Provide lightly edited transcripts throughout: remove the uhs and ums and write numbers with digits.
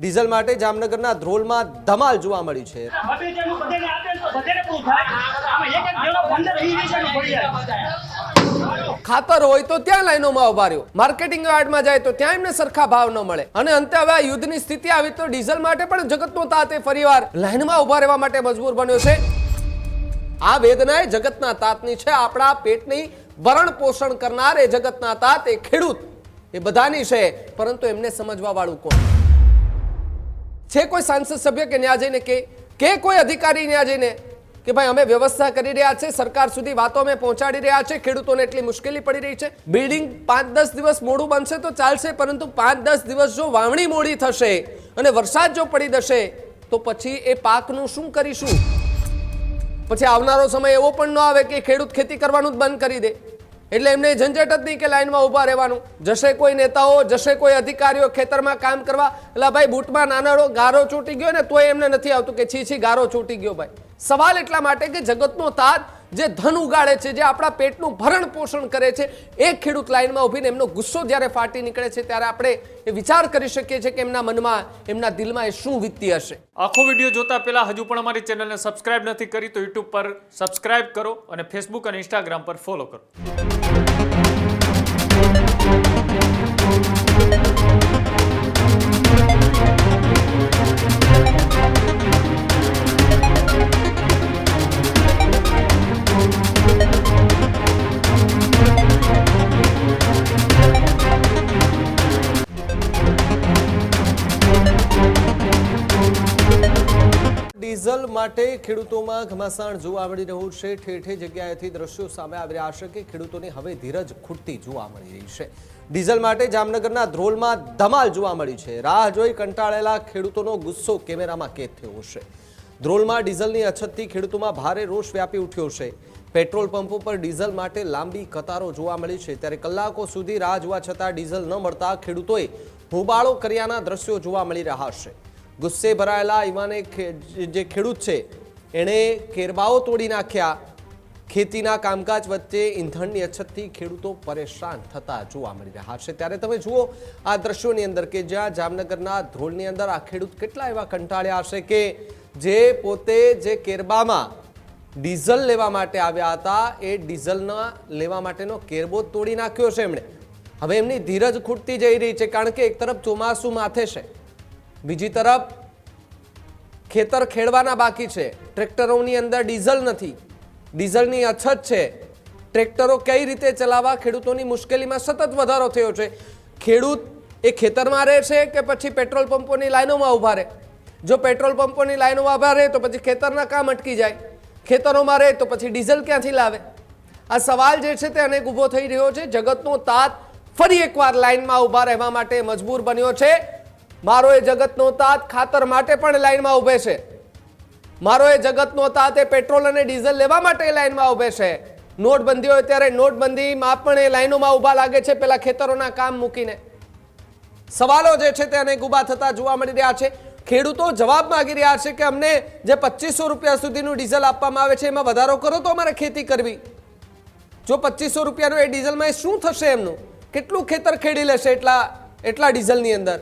Diesel માટે જામનગરના ધ્રોલમાં ધમાલ જોવા મળી છે। ખાતર હોય તો ત્યાં લાઈનોમાં ઉભા રહ્યો, માર્કેટિંગ યાર્ડમાં જાય તો ત્યાં એમને સરખા ભાવ ન મળે અને અંતે હવે આ યુદ્ધની સ્થિતિ આવી તો ડીઝલ માટે પણ જગતનો તાત ફરીવાર લાઈનમાં ઉભા રહેવા માટે મજબૂર બન્યો છે। આ વેદના એ જગતના તાતની છે। આપણા પેટની ભરણ પોષણ કરનાર એ જગતના તાત એ ખેડૂત એ બધાની છે, પરંતુ એમને સમજવા વાળું કોણ છે? કોઈ સાંસદ સભ્ય કે ન્યા જઈને કે કોઈ અધિકારી ન્યા જઈને કે ભાઈ અમે વ્યવસ્થા કરી રહ્યા છે, સરકાર સુધી વાતો અમે પહોંચાડી રહ્યા છે, ખેડૂતોને એટલી મુશ્કેલી પડી રહી છે, બિલ્ડિંગ 5-10 દિવસ મોડું બનશે તો ચાલશે, પરંતુ 5-10 દિવસ જો વાવણી મોડી થશે અને વરસાદ જો પડી જશે તો પછી એ પાકનું શું કરીશું? પછી આવનારો સમય એવો પણ ન આવે કે ખેડૂત ખેતી કરવાનું જ બંધ કરી દે, એટલે એમને ઝંઝટ જ નહીં કે લાઈનમાં ઊભા રહેવાનું। જશે કોઈ નેતાઓ, જશે કોઈ અધિકારીઓ ખેતરમાં કામ કરવા, એટલે ભાઈ બૂટમાં નાનાડો ગારો ચોટી ગયો ને તોય એમને નથી આવતું કે છી ગારો ચોટી ગયો ભાઈ। સવાલ એટલા માટે કે જગતનો તાત જે ધન ઉગાડે છે, જે આપણા પેટનું ભરણ પોષણ કરે છે, એ ખેડૂત લાઈનમાં ઊભીને એમનો ગુસ્સો જ્યારે ફાટી નીકળે છે ત્યારે આપણે એ વિચાર કરી શકીએ છીએ કે એમના મનમાં, એમના દિલમાં એ શું વીતતી હશે। આખો વિડીયો જોતા પહેલા હજુ પણ અમારી ચેનલને સબસ્ક્રાઇબ નથી કરી તો યુટ્યુબ પર સબસ્ક્રાઇબ કરો અને ફેસબુક અને ઇન્સ્ટાગ્રામ પર ફોલો કરો। ડીઝલ માટે ખેડૂતોમાં ઘમાસાણ જોવા મળી રહ્યું છે। ઠેર ઠેર જગ્યાએથી દ્રશ્યો સામે આવી રહ્યા છે કે ખેડૂતોની હવે ધીરજ ખૂટતી જોવા મળી રહી છે। ડીઝલ માટે જામનગરના ધ્રોલમાં ધમાલ જોવા મળી છે। રાહ જોઈ કંટાળેલા ખેડૂતોનો ગુસ્સો કેમેરામાં કેદ થયો છે। ધ્રોલમાં ડીઝલની અછતથી ખેડૂતોમાં ભારે રોષ વ્યાપી ઉઠ્યો છે। પેટ્રોલ પંપો પર ડીઝલ માટે લાંબી કતારો જોવા મળી છે, ત્યારે કલાકો સુધી રાહ જોવા છતાં ડીઝલ ન મળતા ખેડૂતોએ હોબાળો કર્યાના દ્રશ્યો જોવા મળી રહ્યા છે। ગુસ્સે ભરાયેલા યુવાને જે ખેડૂત છે એણે કેરબાઓ તોડી નાખ્યા। ખેતીના કામકાજ વચ્ચે ઈંધણની અછતથી ખેડૂતો પરેશાન થતા જોવા મળી રહ્યા છે। ત્યારે તમે જુઓ આ દ્રશ્યોની અંદર કે જ્યાં જામનગરના ધ્રોલની અંદર આ ખેડૂત કેટલા એવા કંટાળ્યા હશે કે જે પોતે જે કેરબામાં ડીઝલ લેવા માટે આવ્યા હતા એ ડીઝલના લેવા માટેનો કેરબો તોડી નાખ્યો છે એમણે। હવે એમની ધીરજ ખૂટતી જઈ રહી છે, કારણ કે એક તરફ ચોમાસું માથે છે, બીજી તરફ ખેતર ખેડવાના બાકી છે, ટ્રેક્ટરોની અંદર ડીઝલ નથી, ડીઝલની અછત છે, ટ્રેક્ટરો કઈ રીતે ચલાવવા, ખેડૂતોની મુશ્કેલીમાં સતત વધારો થયો છે। ખેડૂત એ ખેતરમાં રહે છે કે પછી પેટ્રોલ પંપોની લાઈનોમાં ઊભા રહે? જો પેટ્રોલ પંપોની લાઈનોમાં ઊભા રહે તો પછી ખેતરના કામ અટકી જાય, ખેતરોમાં રહે તો પછી ડીઝલ ક્યાંથી લાવે? આ સવાલ જે છે તે અનેક ઊભો થઈ રહ્યો છે। જગતનો તાત ફરી એકવાર લાઈનમાં ઊભા રહેવા માટે મજબૂર બન્યો છે। મારો એ જગતનો તાત ખાતર માટે પણ લાઈનમાં ઊભે છે, મારો એ જગતનો તાત એ પેટ્રોલ અને ડીઝલ લેવા માટે લાઈનમાં ઊભે છે। નોટબંધી હોય ત્યારે નોટબંધીમાં પણ એ લાઈનોમાં ઊભા લાગે છે પેલા ખેતરોના કામ મૂકીને। સવાલો જે છે તે અનેક ઊભા થતા જોવા મળી રહ્યા છે। ખેડૂતો જવાબ માંગી રહ્યા છે કે અમને જે 2500 રૂપિયા સુધીનું ડીઝલ આપવામાં આવે છે એમાં વધારો કરો તો અમારે ખેતી કરવી। જો 2500 રૂપિયાનું એ ડીઝલમાં શું થશે? એમનું કેટલું ખેતર ખેડી લેશે એટલા ડીઝલની અંદર?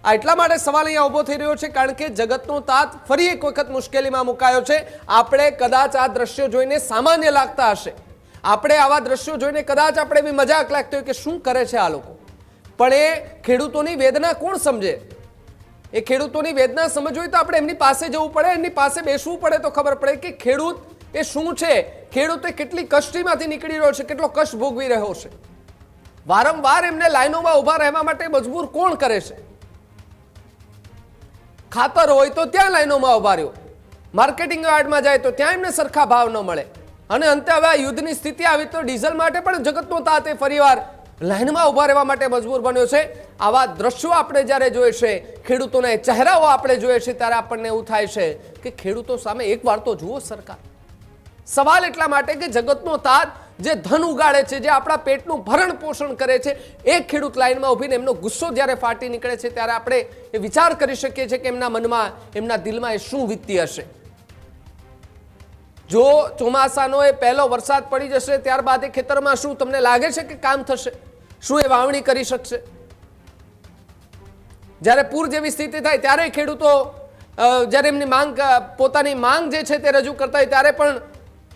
આ એટલા માટે સવાલ અહીંયા ઊભો થઈ રહ્યો છે કારણ કે જગતનો તાત ફરી એક વખત મુશ્કેલીમાં મુકાયો છે। આપણે કદાચ આ દ્રશ્યો જોઈને સામાન્ય લાગતા હશે, આપણે આવા દ્રશ્યો જોઈને કદાચ આપણે બી મજાક લાગતી હોય કે શું કરે છે આ લોકો, પણ એ ખેડૂતોની વેદના કોણ સમજે? એ ખેડૂતોની વેદના સમજવી હોય તો આપણે એમની પાસે જવું પડે, એમની પાસે બેસવું પડે તો ખબર પડે કે ખેડૂત એ શું છે, ખેડૂત એ કેટલી કષ્ટીમાંથી નીકળી રહ્યો છે, કેટલો કષ્ટ ભોગવી રહ્યો છે। વારંવાર એમને લાઈનોમાં ઊભા રહેવા માટે મજબૂર કોણ કરે છે? ખાતર હોય તો ત્યાં લાઈનોમાં ઉભા રહ્યો, માર્કેટિંગ યાર્ડમાં જાય તો ત્યાં એમને સરખા ભાવ ન મળે અને અંતે હવે આ યુદ્ધની સ્થિતિ આવી તો ડીઝલ માટે પણ જગતનો તાત ફરીવાર લાઈનમાં ઉભા રહેવા માટે મજબૂર બન્યો છે। આવા દ્રશ્યો આપણે જ્યારે જોઈએ છે, ખેડૂતોના ચહેરાઓ આપણે જોઈએ છે, ત્યારે આપણને એવું થાય છે કે ખેડૂતો સામે એકવાર તો જુઓ સરકાર। સવાલ એટલા માટે કે જગતનો તાત જે ધન ઉગાડે છે, જે આપણા પેટનું ભરણ પોષણ કરે છે, એ ખેડૂત લાઈનમાં ઊભીને એમનો ગુસ્સો જ્યારે ફાટી નીકળે છે ત્યારે આપણે એ વિચાર કરી શકીએ છીએ કે એમના મનમાં, એમના દિલમાં એ શું વીતતી હશે। જો ચોમાસાનો એ પહેલો વરસાદ પડી જશે ત્યારબાદ એ ખેતરમાં શું તમને લાગે છે કે કામ થશે? શું એ વાવણી કરી શકશે? જ્યારે પૂર જેવી સ્થિતિ થાય ત્યારે ખેડૂતો જ્યારે એમની પોતાની માંગ જે છે તે રજૂ કરતા હોય ત્યારે પણ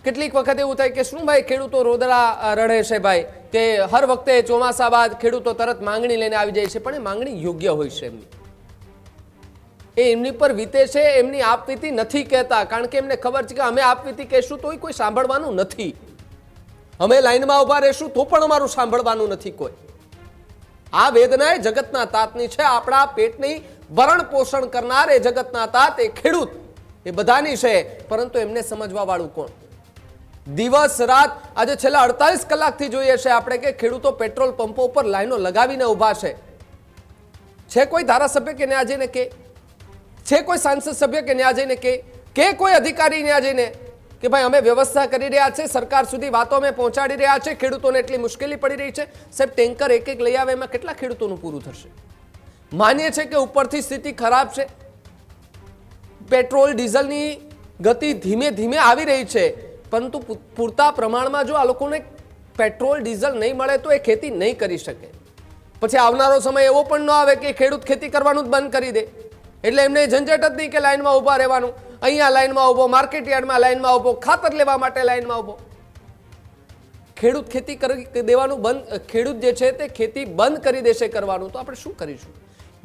કેટલીક વખત એવું થાય કે શું ભાઈ ખેડૂતો રોદડા રડે છે ભાઈ, કે હર વખતે ચોમાસા બાદ ખેડૂતો તરત માંગણી લઈને આવી જાય છે, પણ એ માંગણી યોગ્ય હોય છે એમની, એ એમની પર વીતે છે, એમની આપવીતી નથી કહેતા, કારણ કે એમને ખબર છે કે અમે આપવીતી કહેશું તો કોઈ સાંભળવાનું નથી, અમે લાઈનમાં ઉભા રહેશું તો પણ અમારું સાંભળવાનું નથી કોઈ. આ વેદના એ જગતના તાતની છે, આપણા પેટની ભરણ પોષણ કરનાર એ જગતના તાત એ ખેડૂત એ બધાની છે, પરંતુ એમને સમજવા વાળું કોણ? દિવસ રાત આજે છેલ્લા 48 કલાકથી જોઈએ છે આપણે કે ખેડૂતો પેટ્રોલ પંપો ઉપર લાઈનો લગાવીને ઉભા છે. છે કોઈ ધારાસભ્ય કે ન્યા જઈને કે છે કોઈ સાંસદ સભ્ય કે ન્યા જઈને કે કોઈ અધિકારી ન્યા જઈને કે ભાઈ અમે વ્યવસ્થા કરી રહ્યા છે, સરકાર સુધી વાતો અમે પહોંચાડી રહ્યા છે, ખેડૂતોને એટલી મુશ્કેલી પડી રહી છે, સાહેબ ટેન્કર એક લઈ આવે એમાં કેટલા ખેડૂતોનું પૂરું થશે? માનીએ છે કે ઉપરથી સ્થિતિ ખરાબ છે, પેટ્રોલ ડીઝલની ગતિ ધીમે ધીમે આવી રહી છે, પરંતુ પૂરતા પ્રમાણમાં જો આ લોકોને પેટ્રોલ ડીઝલ નહીં મળે તો એ ખેતી નહીં કરી શકે. પછી આવનારો સમય એવો પણ ન આવે કે ખેડૂત ખેતી કરવાનું જ બંધ કરી દે, એટલે એમને ઝંઝટ જ નહીં કે લાઈનમાં ઊભા રહેવાનું, અહીંયા લાઈનમાં ઊભો, માર્કેટ યાર્ડમાં લાઈનમાં ઊભો, ખાતર લેવા માટે લાઈનમાં ઊભો. ખેડૂત ખેતી કરી દેવાનું બંધ, ખેડૂત જે છે તે ખેતી બંધ કરી દેશે કરવાનું, તો આપણે શું કરીશું?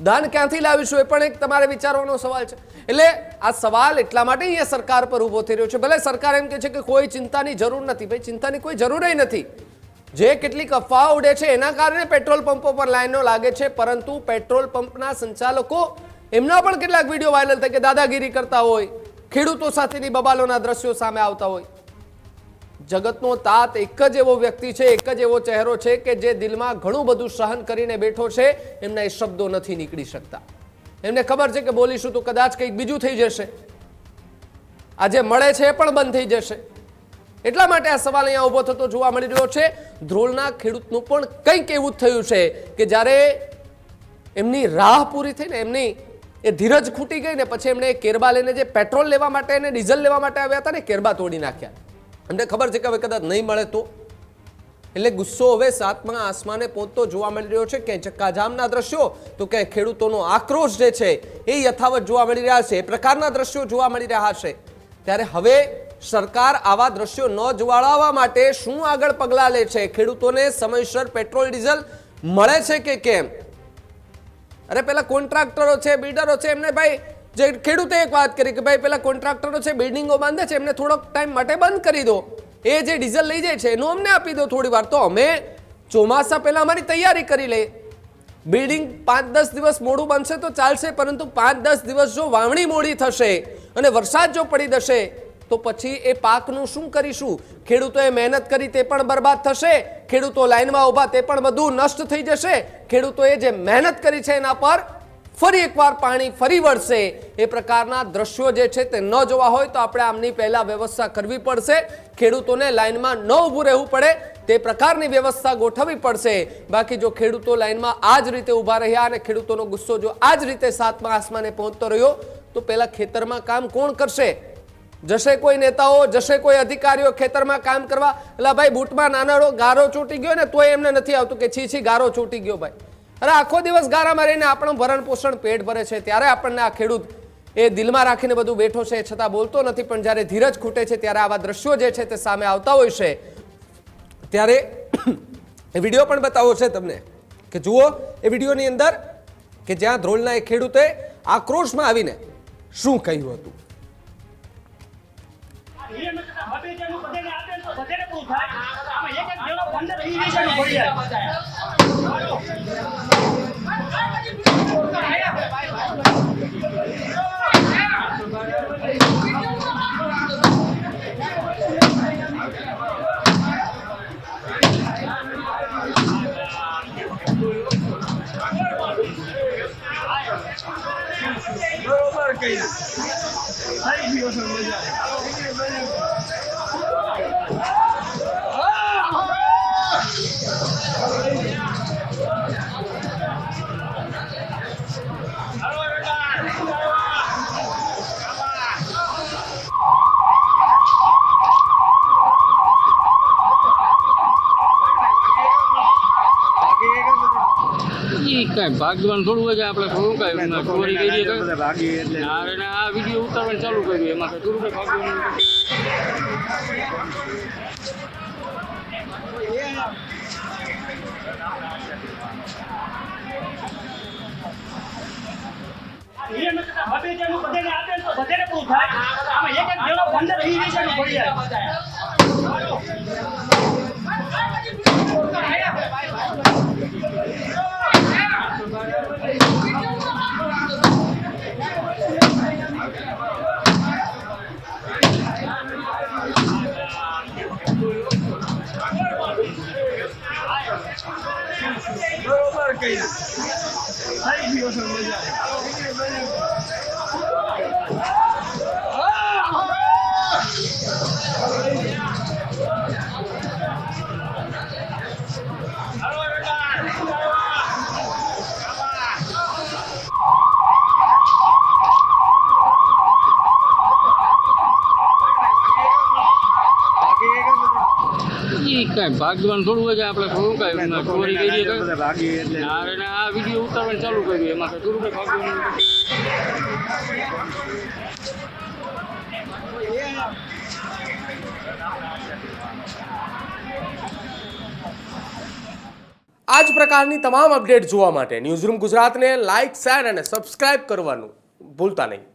દાન ક્યાંથી લાવીશું? એ પણ એક તમારે વિચારવાનો સવાલ છે. એટલે આ સવાલ એટલા માટે અહીંયા સરકાર પર ઊભો થઈ રહ્યો છે. ભલે સરકાર એમ કહે છે કે કોઈ ચિંતાની જરૂર નથી, ભાઈ ચિંતાની કોઈ જરૂર નથી. જે કેટલીક અફવાઓ ઉડે છે એના કારણે પેટ્રોલ પંપો પર લાઈનો લાગે છે, પરંતુ પેટ્રોલ પંપના સંચાલકો એમના પણ કેટલાક વિડીયો વાયરલ થાય કે દાદાગીરી કરતા હોય, ખેડૂતો સાથેની બબાલોના દ્રશ્યો સામે આવતા હોય. જગતનો તાત એક જ એવો વ્યક્તિ છે, એક જ એવો ચહેરો છે કે જે દિલમાં ઘણું બધું સહન કરીને બેઠો છે, એમના એ શબ્દો નથી નીકળી શકતા. એમને ખબર છે કે બોલીશું તો કદાચ કંઈક બીજું થઈ જશે, આજે મળે છે એ પણ બંધ થઈ જશે. એટલા માટે આ સવાલ અહીંયા ઊભો થતો જોવા મળી રહ્યો છે. ધ્રોલના ખેડૂતનું પણ કંઈક એવું જ થયું છે કે જ્યારે એમની રાહ પૂરી થઈને એમની એ ધીરજ ખૂટી ગઈ ને પછી એમણે કેરબા લઈને જે પેટ્રોલ લેવા માટે અને ડીઝલ લેવા માટે આવ્યા હતા ને, કેરબા તોડી નાખ્યા. એમને ખબર છે કે હવે કદાચ નહીં મળે તો, એટલે ગુસ્સો હવે સાતમા આસમાને પહોંચતો જોવા મળી રહ્યો છે. ક્યાંય ચક્કાજામના દ્રશ્યો તો ક્યાંય ખેડૂતોનો આક્રોશ જે છે એ યથાવત જોવા મળી રહ્યા છે, એ પ્રકારના દ્રશ્યો જોવા મળી રહ્યા છે. ત્યારે હવે સરકાર આવા દ્રશ્યો ન જવાળાવવા માટે શું આગળ પગલાં લે છે? ખેડૂતોને સમયસર પેટ્રોલ ડીઝલ મળે છે કે કેમ? અરે પેલા કોન્ટ્રાક્ટરો છે, બિલ્ડરો છે, એમને ભાઈ જે ખેડૂતે એક વાત કરી કે ભાઈ પેલા કોન્ટ્રાક્ટરો છે, બિલ્ડિંગો બાંધે છે, એમને થોડોક ટાઈમ માટે બંધ કરી દો, એ જે ડીઝલ લઈ જાય છે એનું અમને આપી દો થોડી વાર, તો અમે ચોમાસા પહેલા અમારી તૈયારી કરી લઈએ. બિલ્ડિંગ 5-10 દિવસ મોડું બનશે તો ચાલશે, પરંતુ 5-10 દિવસ જો વાવણી મોડી થશે અને વરસાદ જો પડી જશે તો પછી એ પાકનું શું કરીશું? ખેડૂતોએ મહેનત કરી તે પણ બરબાદ થશે, ખેડૂતો લાઈનમાં ઊભા તે પણ બધું નષ્ટ થઈ જશે. ખેડૂતોએ જે મહેનત કરી છે એના પર ફરી એકવાર પાણી ફરી વળશે. એ પ્રકારના દ્રશ્યો જે છે તે ન જોવા હોય તો આપણે આમની પહેલા વ્યવસ્થા કરવી પડશે. ખેડૂતોને લાઈનમાં ન ઊભું રહેવું પડે તે પ્રકારની વ્યવસ્થા ગોઠવવી પડશે. બાકી જો ખેડૂતો લાઈનમાં આ જ રીતે ઊભા રહ્યા અને ખેડૂતોનો ગુસ્સો જો આ જ રીતે સાતમા આસમાને પહોંચતો રહ્યો તો પેલા ખેતરમાં કામ કોણ કરશે? જશે કોઈ નેતાઓ, જશે કોઈ અધિકારીઓ ખેતરમાં કામ કરવા? એટલે ભાઈ બૂટમાં નાનો ગારો ચોટી ગયો ને તોય એમને નથી આવતું કે છી ગારો ચોટી ગયો. ભાઈ અરે આખો દિવસ ગારામાં રહીને આપણું ભરણ પોષણ પેટ ભરે છે, ત્યારે આપણને આ ખેડૂત એ દિલમાં રાખીને બધું બેઠો છે, છતાં બોલતો નથી. પણ જ્યારે ધીરજ ખૂટે છે ત્યારે આવા દ્રશ્યો જે છે તે સામે આવતા હોય છે. ત્યારે એ વિડીયો પણ બતાવો છે તમને કે જુઓ એ વિડીયોની અંદર કે જ્યાં ધ્રોલના એક ખેડૂતે આક્રોશમાં આવીને શું કહ્યું હતું. ભાગવાનું થોડું હોય છે આપણે થોડું કાંઈ ચોરી કરીએ તો આ વિડીયો ઉતારવાનું ચાલુ કર્યું એમાં કંઈ થોડું કંઈ ભાગવાનું કાંઈ ભાગવાનું થોડું હોય છે આપણે થોડું કાંઈ ચોરી કરીએ તો આ વિડીયો ઉતારવાનું ચાલુ કર્યું એમાં કંઈ થોડું કંઈ ભાગવાનું આ જ પ્રકારની તમામ અપડેટ જોવા માટે ન્યૂઝરૂમ ગુજરાતને લાઇક, શેર અને સબસ્ક્રાઇબ કરવાનું ભૂલતા નહીં.